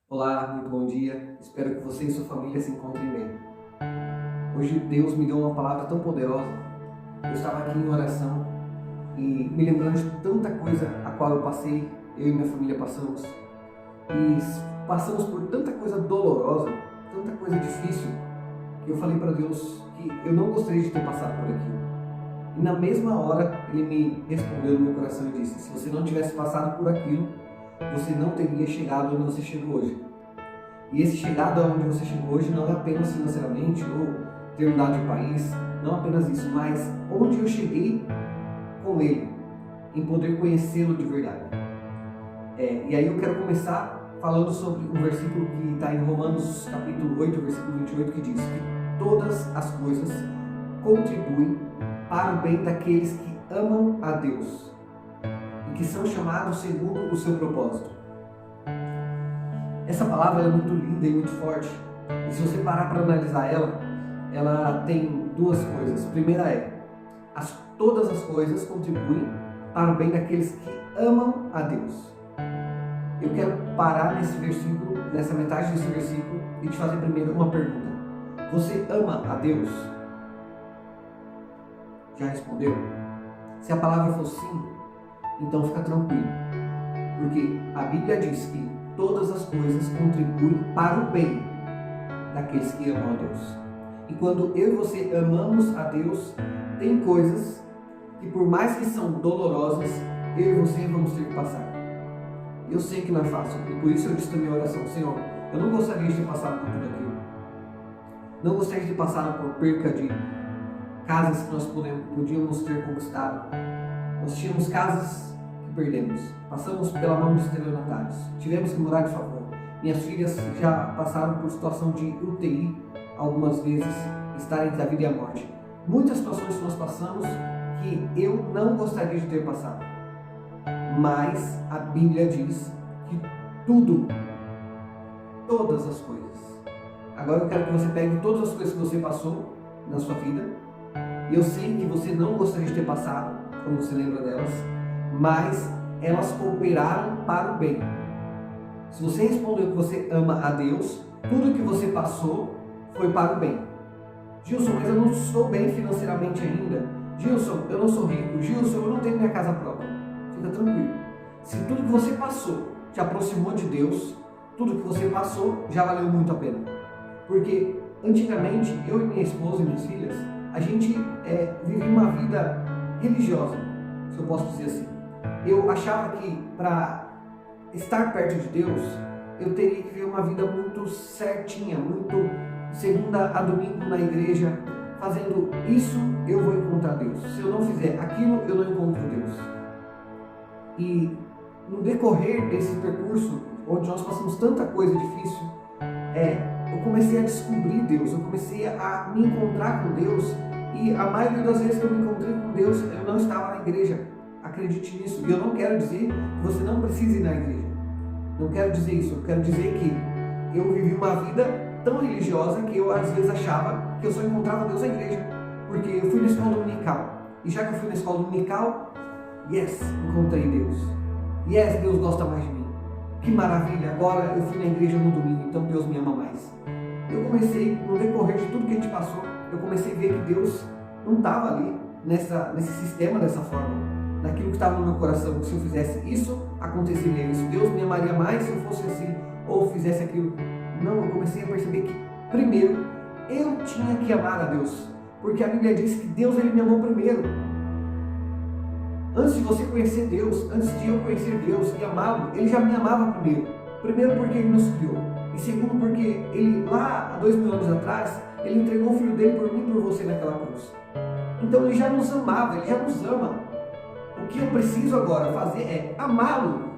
Olá, muito bom dia. Espero que você e sua família se encontrem bem. Hoje Deus me deu uma palavra tão poderosa. Eu estava aqui em oração e me lembrando de tanta coisa a qual eu passei, eu e minha família passamos. E passamos por tanta coisa dolorosa, tanta coisa difícil, que eu falei para Deus que eu não gostaria de ter passado por aquilo. E na mesma hora Ele me respondeu no meu coração e disse: se você não tivesse passado por aquilo, você não teria chegado onde você chegou hoje. E esse chegado aonde você chegou hoje não é apenas financeiramente ou ter mudado de país, não apenas isso, mas onde eu cheguei com Ele, em poder conhecê-lo de verdade. E aí eu quero começar falando sobre um versículo que está em Romanos capítulo 8, versículo 28, que diz que todas as coisas contribuem para o bem daqueles que amam a Deus e que são chamados segundo o seu propósito. Essa palavra é muito linda e muito forte. E se você parar para analisar ela tem duas coisas. A primeira todas as coisas contribuem para o bem daqueles que amam a Deus. Eu quero parar nesse versículo, nessa metade desse versículo, e te fazer primeiro uma pergunta. Você ama a Deus? Já respondeu? Se a palavra for sim, então fica tranquilo. Porque a Bíblia diz que todas as coisas contribuem para o bem daqueles que amam a Deus. E quando eu e você amamos a Deus, tem coisas que, por mais que são dolorosas, eu e você vamos ter que passar. Eu sei que não é fácil, e por isso eu disse na minha oração: Senhor, eu não gostaria de ter passado por tudo aquilo. Não gostaria de ter passado por perca de casas que nós podíamos ter conquistado. Nós tínhamos casas que perdemos. Passamos pela mão de estelionatários. Tivemos que morar de favor. Minhas filhas já passaram por situação de UTI algumas vezes, estar entre a vida e a morte. Muitas situações que nós passamos que eu não gostaria de ter passado. Mas a Bíblia diz que tudo, todas as coisas. Agora eu quero que você pegue todas as coisas que você passou na sua vida. E eu sei que você não gostaria de ter passado, quando você lembra delas, mas elas cooperaram para o bem. Se você respondeu que você ama a Deus, tudo que você passou foi para o bem. Gilson, mas eu não estou bem financeiramente ainda. Gilson, eu não sou rico. Gilson, eu não tenho minha casa própria. Fica tranquilo. Se tudo que você passou te aproximou de Deus, tudo que você passou já valeu muito a pena. Porque antigamente, eu e minha esposa e minhas filhas, a gente vivia uma vida religiosa, se eu posso dizer assim. Eu achava que para estar perto de Deus, eu teria que viver uma vida muito certinha, muito segunda a domingo na igreja. Fazendo isso, eu vou encontrar Deus. Se eu não fizer aquilo, eu não encontro Deus. E no decorrer desse percurso, onde nós passamos tanta coisa difícil, eu comecei a descobrir Deus, eu comecei a me encontrar com Deus. E a maioria das vezes que eu me encontrei com Deus, eu não estava na igreja. Acredite nisso. E eu não quero dizer que você não precisa ir na igreja. Não quero dizer isso. Eu quero dizer que eu vivi uma vida tão religiosa que eu às vezes achava que eu só encontrava Deus na igreja. Porque eu fui na escola dominical. E já que eu fui na escola dominical, encontrei Deus. Deus gosta mais de mim. Que maravilha, agora eu fui na igreja no domingo, então Deus me ama mais. Eu comecei, no decorrer de tudo que a gente passou, eu comecei a ver que Deus não estava ali nesse sistema dessa forma. Naquilo que estava no meu coração, que se eu fizesse isso, aconteceria isso. Deus me amaria mais se eu fosse assim, ou fizesse aquilo. Não, eu comecei a perceber que, primeiro, eu tinha que amar a Deus. Porque a Bíblia diz que Deus, Ele me amou primeiro. Antes de você conhecer Deus, antes de eu conhecer Deus e amá-lo, Ele já me amava primeiro. Primeiro porque Ele nos criou. E segundo porque Ele, lá há 2000 anos atrás, Ele entregou o Filho dele por mim e por você naquela cruz. Então Ele já nos amava, Ele já nos ama. O que eu preciso agora fazer é amá-lo.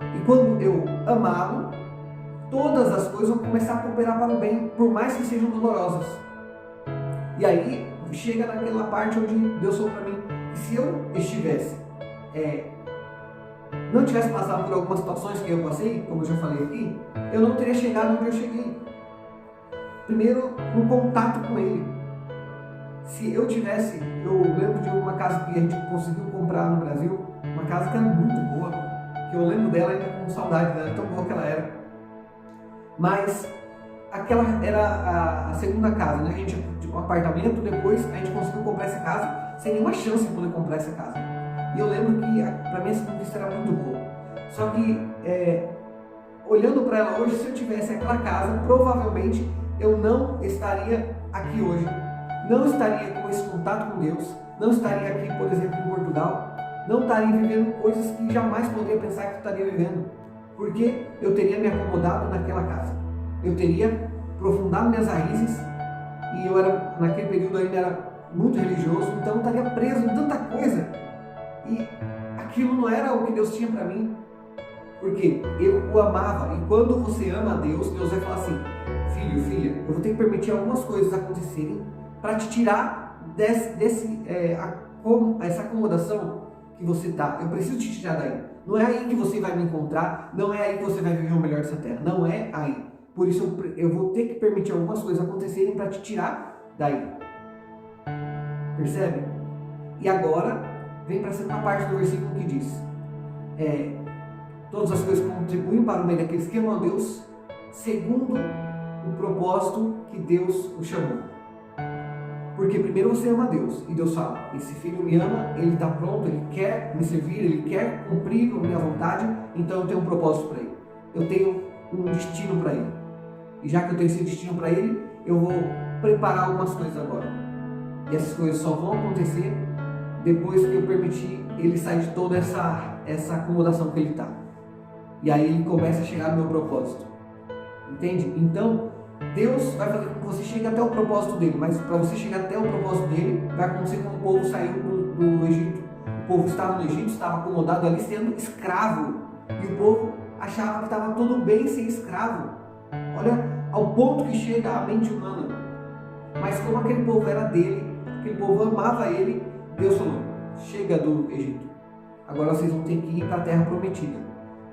E quando eu amá-lo, todas as coisas vão começar a cooperar para o bem, por mais que sejam dolorosas. E aí, chega naquela parte onde Deus falou para mim, que se eu estivesse, não tivesse passado por algumas situações que eu passei, como eu já falei aqui, eu não teria chegado onde eu cheguei. Primeiro, no contato com Ele. Se eu tivesse, eu lembro de uma casa que a gente conseguiu comprar no Brasil, uma casa que era muito boa, que eu lembro dela ainda com saudade dela, tão boa que ela era. Mas aquela era a segunda casa, né? A gente tipo um apartamento, depois a gente conseguiu comprar essa casa sem nenhuma chance de poder comprar essa casa. E eu lembro que para mim essa conquista era muito boa. Só que olhando para ela hoje, se eu tivesse aquela casa, provavelmente eu não estaria aqui hoje. Não estaria com esse contato com Deus, não estaria aqui, por exemplo, em Portugal, não estaria vivendo coisas que jamais poderia pensar que eu estaria vivendo, porque eu teria me acomodado naquela casa, eu teria aprofundado minhas raízes, e eu era, naquele período ainda era muito religioso, então eu estaria preso em tanta coisa, e aquilo não era o que Deus tinha para mim, porque eu o amava, e quando você ama a Deus, Deus vai falar assim: filho, filha, eu vou ter que permitir algumas coisas acontecerem para te tirar essa acomodação que você está. Eu preciso te tirar daí. Não é aí que você vai me encontrar, não é aí que você vai viver o melhor dessa terra, não é aí. Por isso eu vou ter que permitir algumas coisas acontecerem para te tirar daí. Percebe? E agora vem para a segunda parte do versículo que diz: todas as coisas contribuem para o bem daqueles que amam a Deus, segundo o propósito que Deus o chamou. Porque primeiro você ama a Deus, e Deus fala: esse filho me ama, ele está pronto, ele quer me servir, ele quer cumprir a minha vontade, então eu tenho um propósito para ele, eu tenho um destino para ele, e já que eu tenho esse destino para ele, eu vou preparar algumas coisas agora, e essas coisas só vão acontecer depois que eu permitir ele sair de toda essa acomodação que ele está, e aí ele começa a chegar no meu propósito, entende? Então Deus vai fazer com que você chegue até o propósito dele, mas para você chegar até o propósito dele, vai acontecer como o povo saiu do Egito. O povo estava no Egito, estava acomodado ali sendo escravo, e o povo achava que estava tudo bem ser escravo. Olha ao ponto que chega a mente humana. Mas como aquele povo era dele, aquele povo amava ele, Deus falou: chega do Egito, agora vocês vão ter que ir para a terra prometida.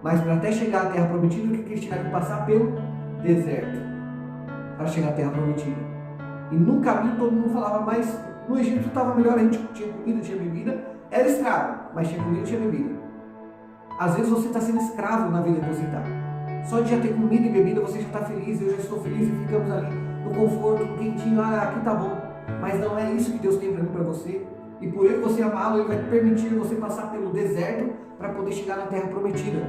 Mas para até chegar à terra prometida, o que eles tiveram que passar? Pelo deserto, para chegar à terra prometida. E no caminho todo mundo falava: mas no Egito estava melhor, a gente tinha comida, tinha bebida, era escravo, mas tinha comida, tinha bebida. Às vezes você está sendo escravo na vida que você está. Só de já ter comida e bebida você já está feliz, eu já estou feliz, e ficamos ali no conforto, no quentinho, aqui tá bom. Mas não é isso que Deus tem para mim, para você. E por ele você amá-lo, ele vai permitir você passar pelo deserto para poder chegar na terra prometida.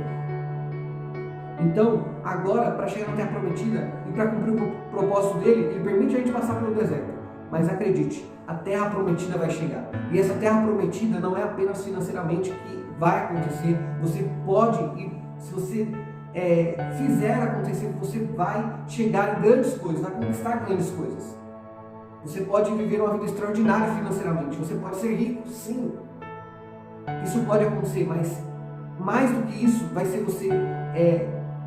Então, agora, para chegar na terra prometida e para cumprir o propósito dele, ele permite a gente passar pelo deserto. Mas acredite, a terra prometida vai chegar. E essa terra prometida não é apenas financeiramente que vai acontecer. Você pode, e se você fizer acontecer, você vai chegar em grandes coisas, vai conquistar grandes coisas. Você pode viver uma vida extraordinária financeiramente. Você pode ser rico, sim. Isso pode acontecer, mas mais do que isso vai ser você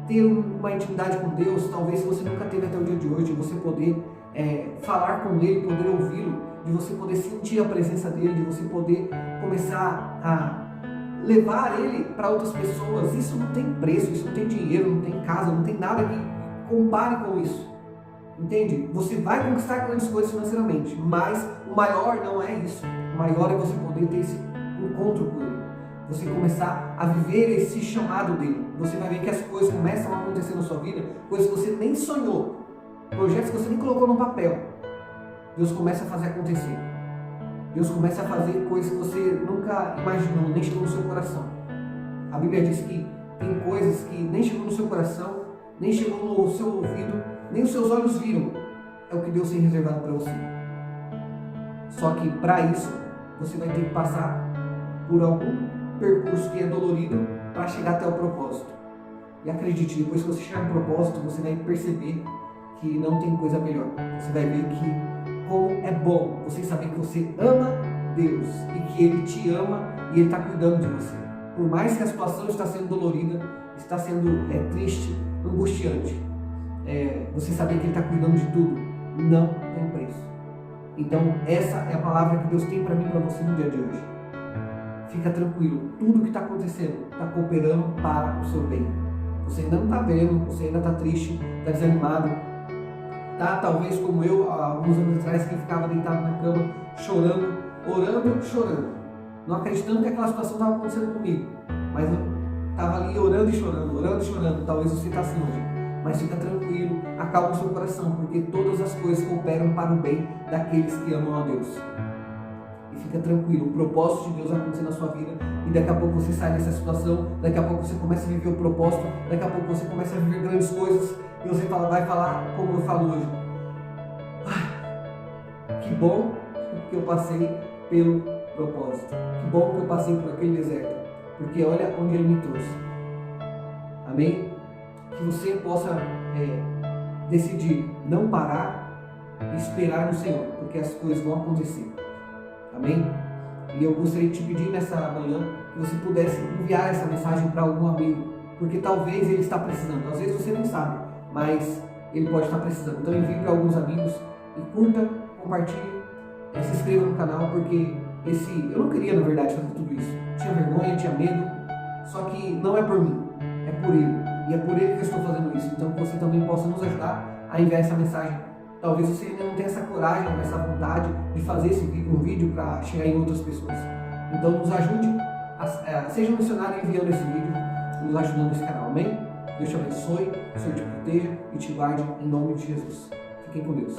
ter uma intimidade com Deus, talvez se você nunca teve até o dia de hoje, de você poder falar com Ele, poder ouvi-lo, de você poder sentir a presença dEle, de você poder começar a levar Ele para outras pessoas. Isso não tem preço, isso não tem dinheiro, não tem casa, não tem nada que compare com isso. Entende? Você vai conquistar grandes coisas financeiramente, mas o maior não é isso. O maior é você poder ter esse encontro com Ele. Você começar a viver esse chamado dele. Você vai ver que as coisas começam a acontecer na sua vida, coisas que você nem sonhou, projetos que você nem colocou no papel. Deus começa a fazer acontecer. Deus começa a fazer coisas que você nunca imaginou, nem chegou no seu coração. A Bíblia diz que tem coisas que nem chegou no seu coração, nem chegou no seu ouvido, nem os seus olhos viram. É o que Deus tem reservado para você. Só que para isso, você vai ter que passar por algum percurso que é dolorido para chegar até o propósito. E acredite, depois que você chegar no propósito, você vai perceber que não tem coisa melhor. Você vai ver que como é bom você saber que você ama Deus e que Ele te ama e Ele está cuidando de você. Por mais que a situação está sendo dolorida, está sendo triste, angustiante, você saber que Ele está cuidando de tudo, não tem preço. Então essa é a palavra que Deus tem para mim e para você no dia de hoje. Fica tranquilo, tudo que está acontecendo está cooperando para o seu bem. Você ainda não está vendo, você ainda está triste, está desanimado, tá? Talvez como eu, há alguns anos atrás, que ficava deitado na cama, chorando, orando, chorando, não acreditando que aquela situação estava acontecendo comigo, mas eu estava ali orando e chorando, talvez você está assim hoje, mas fica tranquilo, acalma o seu coração, porque todas as coisas cooperam para o bem daqueles que amam a Deus. E fica tranquilo, o propósito de Deus vai acontecer na sua vida, e daqui a pouco você sai dessa situação, daqui a pouco você começa a viver o propósito, daqui a pouco você começa a viver grandes coisas, e você vai falar como eu falo hoje: que bom que eu passei pelo propósito, que bom que eu passei por aquele deserto, porque olha onde Ele me trouxe. Amém? Que você possa decidir não parar e esperar no Senhor, porque as coisas vão acontecer. Amém? E eu gostaria de te pedir nessa manhã que você pudesse enviar essa mensagem para algum amigo, porque talvez ele está precisando. Às vezes você nem sabe, mas ele pode estar precisando. Então envie para alguns amigos e curta, compartilhe, se inscreva no canal, porque eu não queria, na verdade, fazer tudo isso. Tinha vergonha, tinha medo, só que não é por mim, é por Ele. E é por Ele que eu estou fazendo isso. Então que você também possa nos ajudar a enviar essa mensagem. Talvez você ainda não tenha essa coragem, essa vontade de fazer um vídeo para chegar em outras pessoas. Então nos ajude, seja um missionário enviando esse vídeo, nos ajudando nesse canal. Amém? Deus te abençoe, o Senhor te proteja e te guarde em nome de Jesus. Fiquem com Deus.